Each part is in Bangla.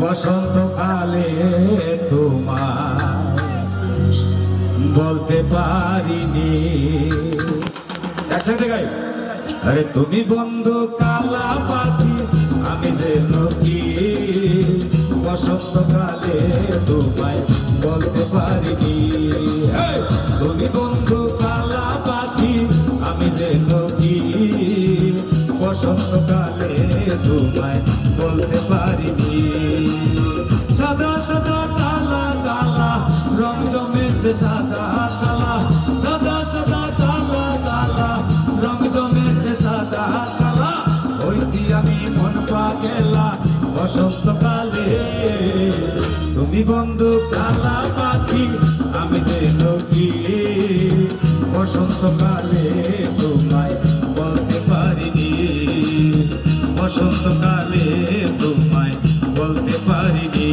বসন্তকালে তোমায় বলতে পারিনি। একসাথে গাই। আরে তুমি বন্ধু কালা পাখি, আমি যে নকি, বসন্তকালে তোমায় বলতে পারিনি। তুমি বন্ধু কালা পাখি, আমি যে নকি, বসন্তকালে তোমায় বলতে পারিনি। সাদা সাদা কালা কালা রং জমেছে সাদা কালা, সাদা সাদা কালা কালা রং জমেছে সাদা কালা। হইছি আমি মন পাগলা বসন্তকালে। তুমি বন্ধু কালা পাখি, আমি যে নকি, বসন্তকালে তোমায় বলতে পারিনি। বসন্তকালে তোমায় বলতে পারিনি।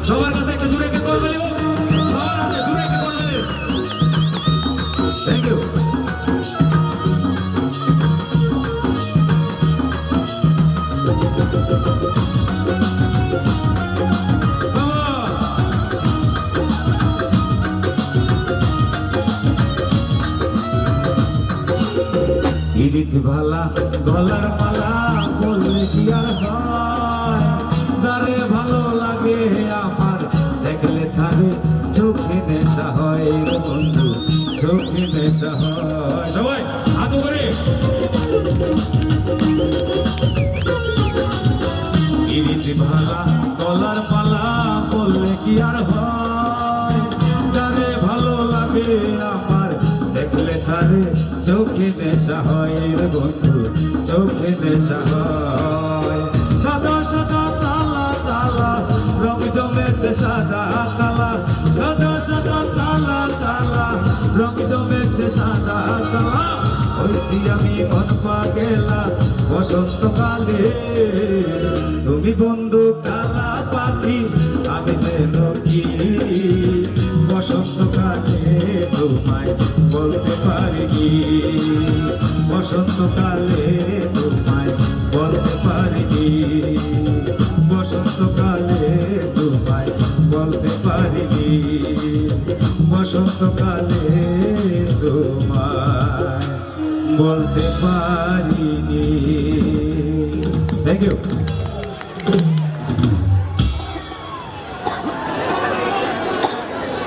সবার কাছে একটু দূরে একটা করে বলিব, সবার হাতে দূরে একটা করে বলি। Thank you. ইরিত ভালা গলার মালা বললে কি আর হয়, যারে ভালো লাগে আমার দেখলে তারে চোখে নেশা হয় রে বন্ধু, চোখে নেশা হয়। সবাই হাত করে। ইরিত ভালা গলার মালা বললে কি আর হয়, যারে ভালো লাগে আমার দেখলে তারে চোখে নেশা হয় রে বন্ধু, চোখে নেশা হয়। সাদা সাদা কালা কালা রং জমেছে সাদা কালা, সাদা সাদা কালা কালা রং জমেছে সাদা কালা। হইছি আমি মন পাগলা বসন্তকালে। তুমি বন্ধু কালা পাখি, আমি যে নকি, বসন্তকালে তোমায় বলতে পারিনি। বসন্তকালে তোমায় বলতে পারিনি। বসন্তকালে তোমায় বলতে পারিনি। বসন্তকালে তোমায় বলতে পারিনি। Thank you.